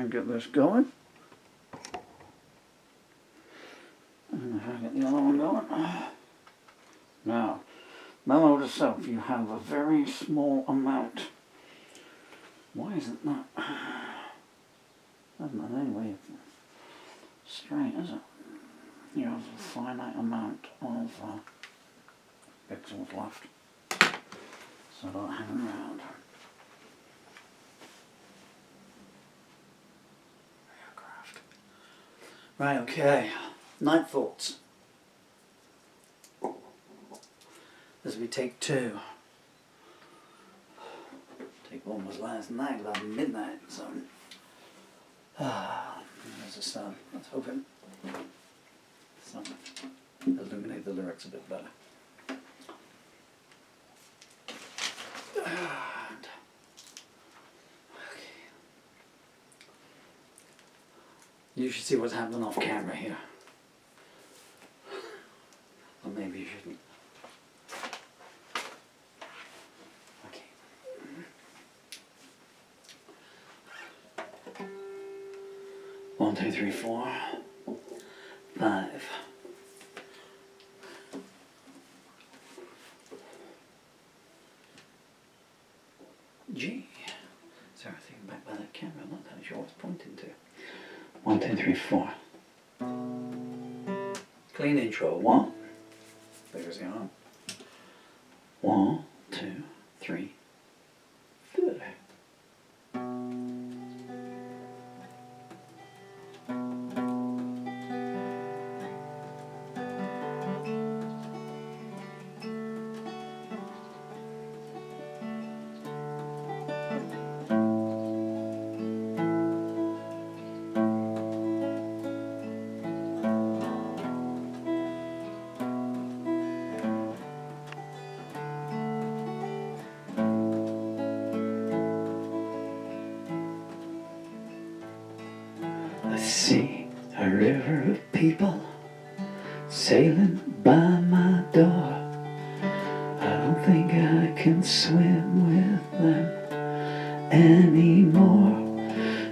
and get this going. And if I get the other one going. Now, mellow to self, you have a very small amount. Why isn't that? Doesn't in any way straight, is it? You have a finite amount of pixels left. So don't hang around. Aircraft. Right, okay. Night thoughts. As we take 2. Take 1 was last night, about midnight, so. There's the sun. Let's hope it illuminate the lyrics a bit better. And, okay. You should see what's happening off camera here. Or maybe you shouldn't. Okay. 1, 2, 3, 4, 5. G. Sorry, thinking back by that camera, I'm not entirely sure what it's pointing to. 1, 2, 3, 4. Clean intro. 1. There's the arm. 1, 2, 3, 4. I see a river of people sailing by my door. I don't think I can swim with them anymore.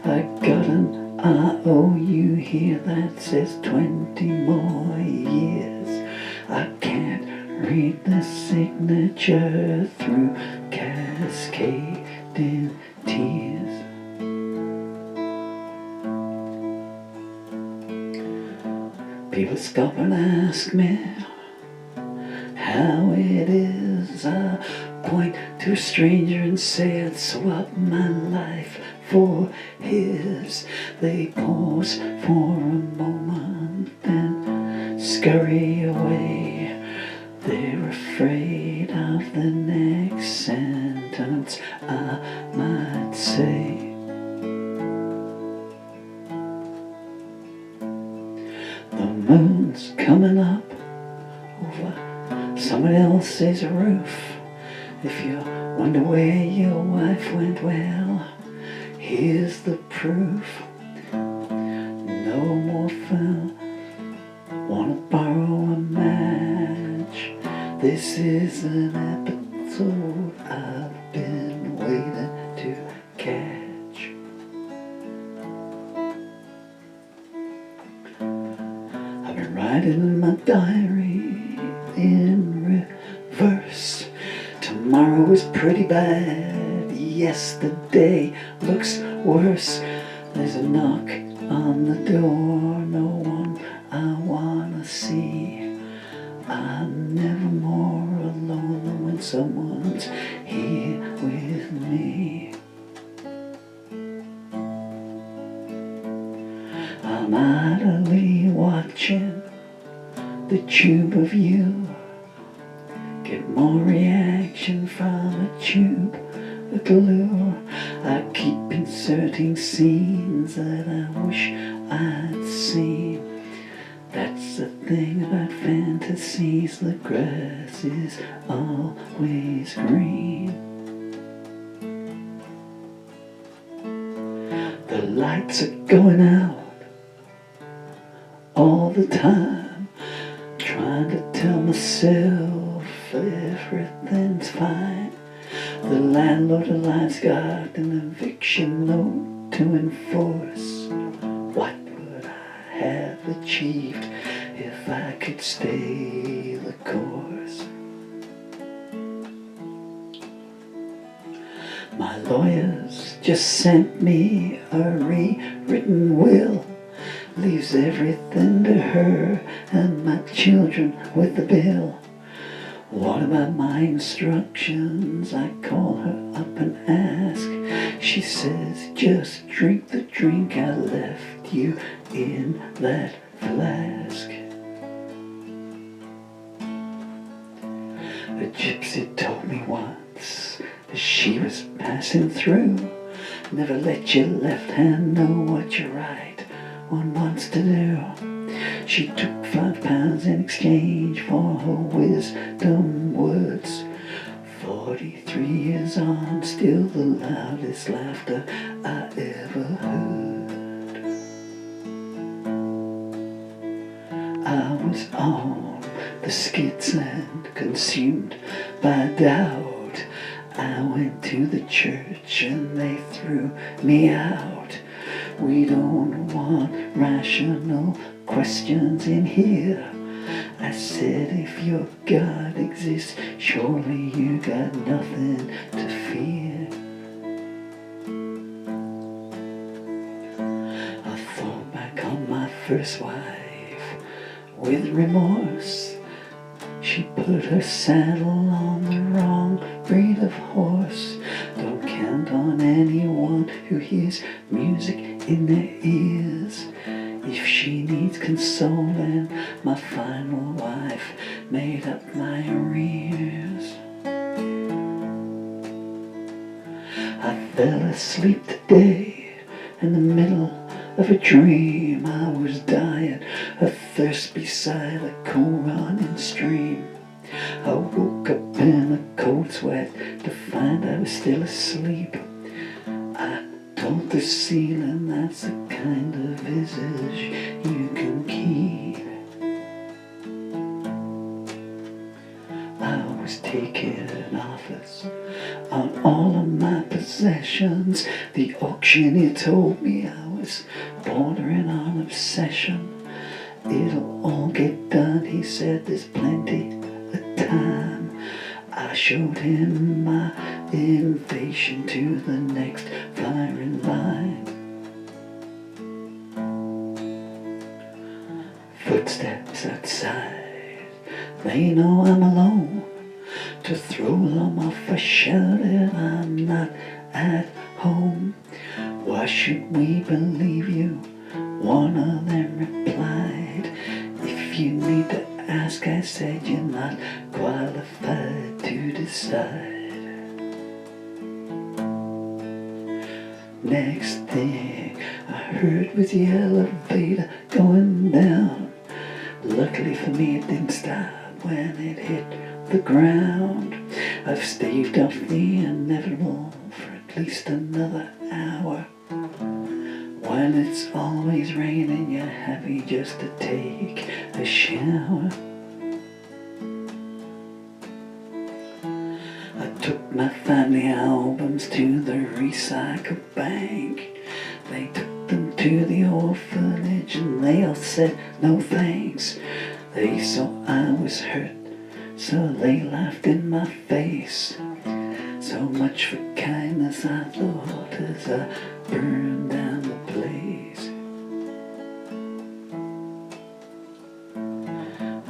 I got an IOU here that says 20 more years. I can't read the signature through cascading tears. People stop and ask me how it is. I point to a stranger and say I'd swap my life for his. They pause for a moment and scurry away. They're afraid of the next sentence I might say. The moon's coming up over someone else's roof. If you wonder where your wife went, well, here's the proof. No more fun. Wanna borrow a match? This is an episode I've been waiting to catch. I've been writing in my diary in reverse. Tomorrow is pretty bad. Yesterday looks worse. There's a knock on the door. No one I wanna see. I'm never more alone than when someone's here with me. I'm idly watching the tube of you. Get more reaction from a tube of glue. I keep inserting scenes that I wish I'd seen. That's the thing about fantasies, the grass is always green. The lights are going out all the time, trying to tell myself everything's fine. The landlord alive's got an eviction note to enforce. What would I have achieved if I could stay the course? My lawyers just sent me a rewritten will. Leaves everything to her and my children with the bill. What about my instructions? I call her up and ask. She says, just drink the drink I left you in that flask. A gypsy told me once as she was passing through, never let your left hand know what your right one wants to do. She took £5 in exchange for her wisdom words. 43 years on, still the loudest laughter I ever heard. I was on the skids and consumed by doubt. I went to the church and they threw me out. We don't want rational questions in here. I said, if your God exists, surely you got nothing to fear. I thought back on my first wife with remorse. She put her saddle on the wrong breed of horse. Don't count on anyone who hears music in their ears. If she needs consoling, my final wife made up my arrears. I fell asleep today in the middle of a dream. I was dying of thirst beside a cool running stream. I woke up in a cold sweat to find I was still asleep. I told the ceiling that's the kind of visage you can keep. I was taking offers on all of my possessions. The auctioneer told me I was bordering on obsession. It'll all get done, he said, there's plenty of time. I showed him my invitation to the next firing line. Footsteps outside, they know I'm alone. To throw them off I shouted, I'm not at home. Why should we believe you? One of them replied, if you need to ask, I said, you're not qualified to decide. Next thing I heard was the elevator going down. Luckily for me it didn't stop when it hit the ground. I've staved off the inevitable for at least another hour. When it's always raining, you're happy just to take a shower. I took my family albums to the recycle bank. They took them to the orphanage and they all said no thanks. They saw I was hurt, so they laughed in my face. So much for kindness, I thought, as I burned down the place.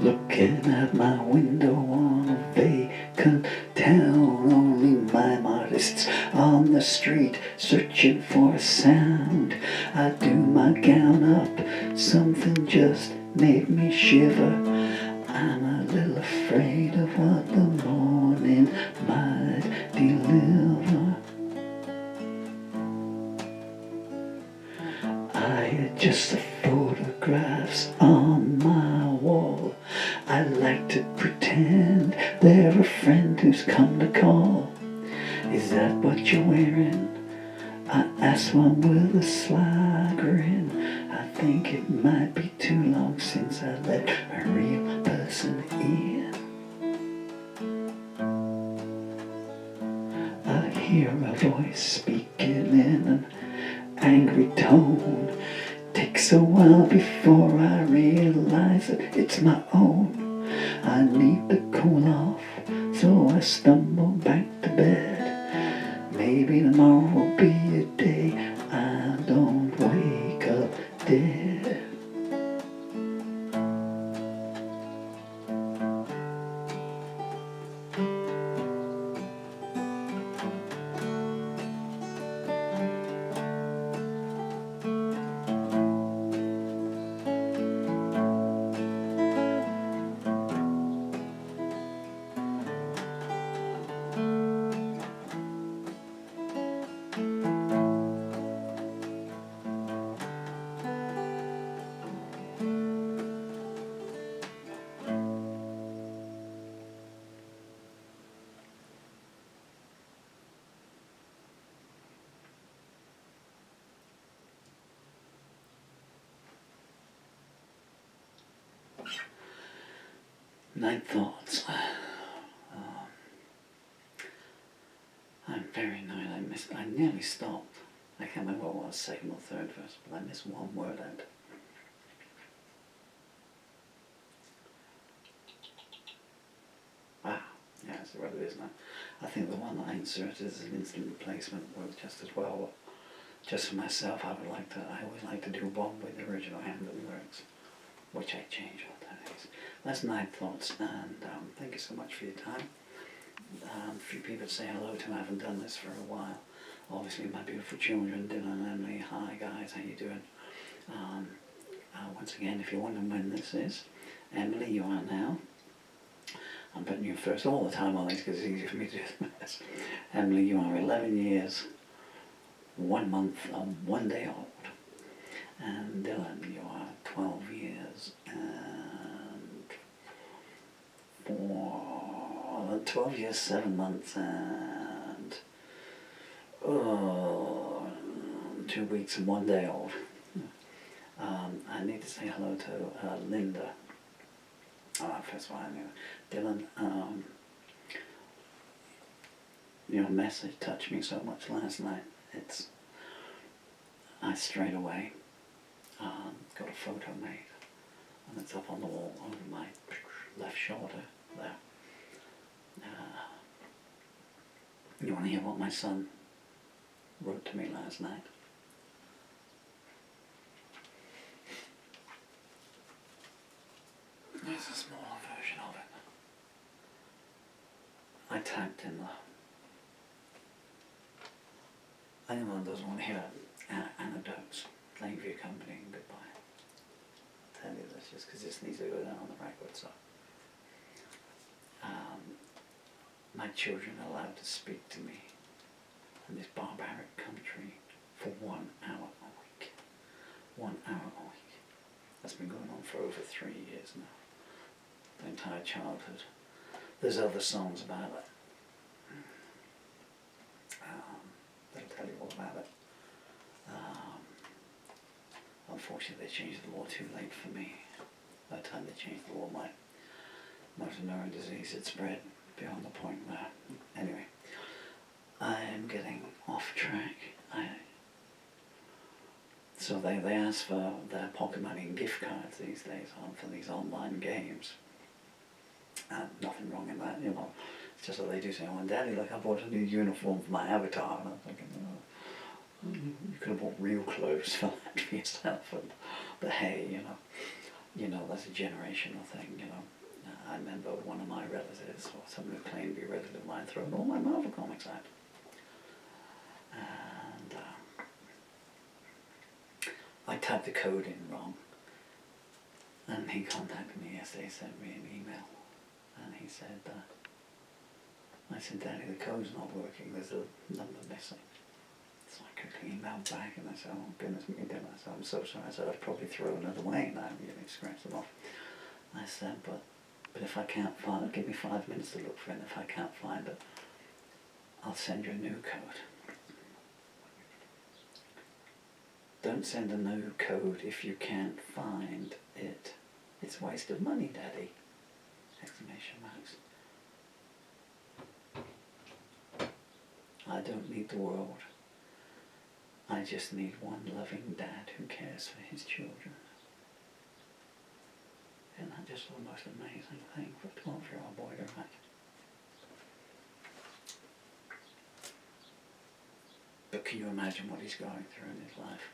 Looking out my window on a vacant town, only mime artists on the street searching for a sound. I do my gown up, something just made me shiver. I'm a little afraid of what the morning might deliver. I adjust the photographs on my wall. I like to pretend they're a friend who's come to call. Is that what you're wearing? I asked one with a sly grin. I think it might be too long since I let a real person in. I hear a voice speaking in an phone. Takes a while before I realize that it's my own. I need to cool off, so I stumble back to bed. Maybe tomorrow will be a day I don't wake up dead. Night thoughts. I'm very annoyed. I nearly stopped. I can't remember what was second or third verse, but I missed one word out. Yeah, that's what it is now. I think the one that I inserted as an instant replacement worked just as well. Just for myself, I always like to do one with the original handwritten lyrics, which I change all the time. That's Night Thoughts, and thank you so much for your time. A few people say hello to me. I haven't done this for a while. Obviously, my beautiful children, Dylan and Emily. Hi guys, how you doing? Once again, if you're wondering when this is, Emily, you are now. I'm putting you first all the time on this because it's easy for me to do this. Emily, you are 11 years, 1 month, 1 day old. And Dylan, you are 12 years and 12 years, 7 months and 2 weeks and 1 day old. I need to say hello to Linda. First of all, Dylan, your message touched me so much last night. I straight away got a photo made, and it's up on the wall over my left shoulder there. You want to hear what my son wrote to me last night? There's a smaller version of it. I typed in anyone doesn't want to hear anecdotes. Thank you for your company and goodbye. I'll tell you this just because this needs to go down on the record. So, my children are allowed to speak to me in this barbaric country for 1 hour a week. 1 hour a week. That's been going on for over 3 years now. The entire childhood. There's other songs about it. They'll tell you all about it. Unfortunately, they changed the law too late for me. By the time they changed the law, my motor neuron disease had spread beyond the point where... Anyway, I am getting off track. So they ask for their pocket money and gift cards these days for these online games. Nothing wrong in that, you know. It's just that they do say, oh, Daddy, look, I bought a new uniform for my avatar. And I'm thinking, oh, you could have bought real clothes for that for yourself. But hey, you know, that's a generational thing, you know. I remember one of my relatives, or someone who claimed to be a relative of mine, throwing all my Marvel comics out. And I typed the code in wrong. And he contacted me yesterday, sent me an email. And he said, I said, Daddy, the code's not working, there's a number missing. So I quickly emailed back and I said, oh goodness me, Dylan. I said, I'm so sorry. I said, I'd probably throw it away now, scratch them off. I said, but if I can't find it, give me 5 minutes to look for it. If I can't find it, I'll send you a new code. Don't send a new code if you can't find it. It's a waste of money, Daddy. Exclamation marks. I don't need the world I just need one loving dad who cares for his children. Isn't that just the most amazing thing for a 12-year-old boy to write? But can you imagine what he's going through in his life,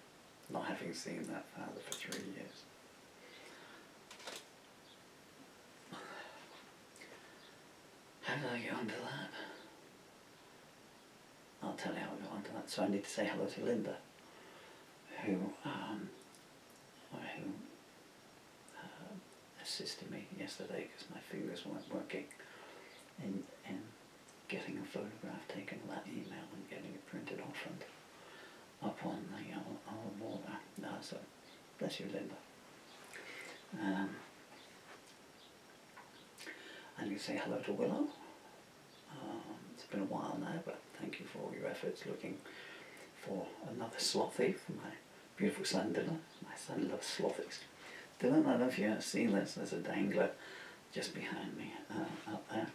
not having seen that father for 3 years? How did I get onto that? I'll tell you how I got onto that. So I need to say hello to Linda, who assisted me yesterday because my fingers weren't working in getting a photograph taken of that email and getting it printed off and up on the border. So bless you, Linda. And you say hello to Willow. It's been a while now, but thank you for all your efforts looking for another slothy for my beautiful son Dylan. My son loves slothies. Dylan, I don't know if you see this, there's a dangler just behind me up there.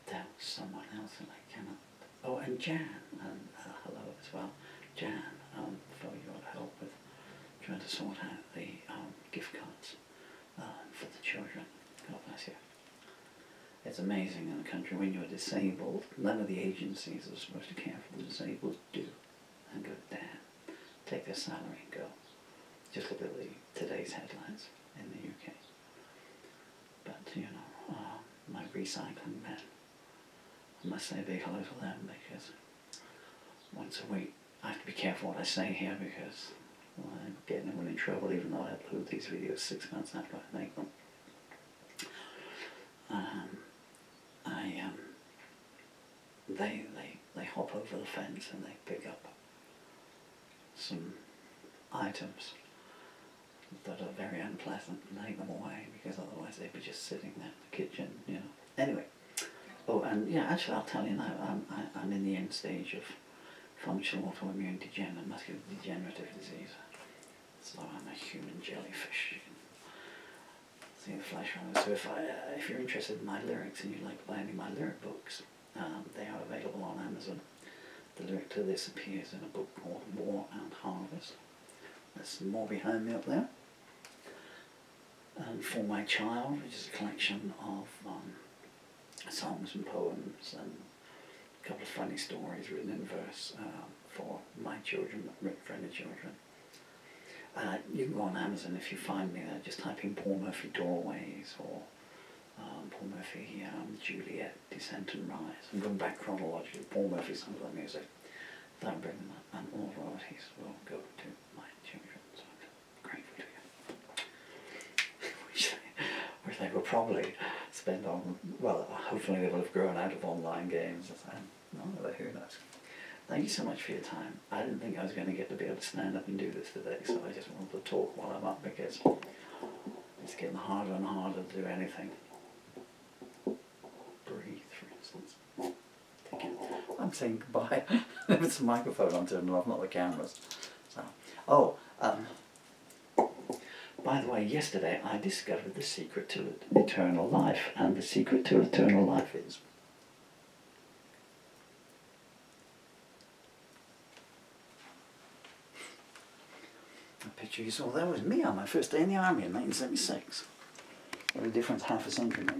There was someone else and I cannot. Oh, and Jan, and hello as well. Jan, for your help with trying to sort out the gift cards for the children. God bless you. It's amazing in a country when you're disabled, none of the agencies that are supposed to care for the disabled do. And go, damn, take their salary and go. Just look at today's headlines in the UK. But, you know, my recycling men, I must say a big hello to them because once a week, I have to be careful what I say here because I'm getting everyone in trouble even though I upload these videos 6 months after I make them. They hop over the fence and they pick up some items that are very unpleasant and take them away because otherwise they'd be just sitting there in the kitchen, you know. Anyway, oh, and yeah, actually I'll tell you now, I'm in the end stage of functional autoimmune muscular degenerative disease. So I'm a human jellyfish. You can see the flesh on it. So if you're interested in my lyrics and you'd like to buy any of my lyric books, they are available on Amazon. The lyric to this appears in a book called War and Harvest. There's some more behind me up there. And For My Child, which is a collection of songs and poems and a couple of funny stories written in verse for my children, written for any children. You can go on Amazon if you find me there, just type in Paul Murphy Doorways or Paul Murphy Juliette, Descent and Rise. I'm going back chronologically. Paul Murphy Songs of Music. Don't bring them up, and all royalties will go to my children. So I'm grateful to you. which they will probably spend on, well, hopefully they will have grown out of online games. No, who knows. Thank you so much for your time. I didn't think I was going to get to be able to stand up and do this today, so I just wanted to talk while I'm up because it's getting harder and harder to do anything. Breathe, for instance. Thank you. I'm saying goodbye. It's the microphone I'm turning off, not the cameras. So, by the way, yesterday I discovered the secret to eternal life, and the secret to eternal life is the picture you saw there was me on my first day in the army in 1976. What a difference half a century makes.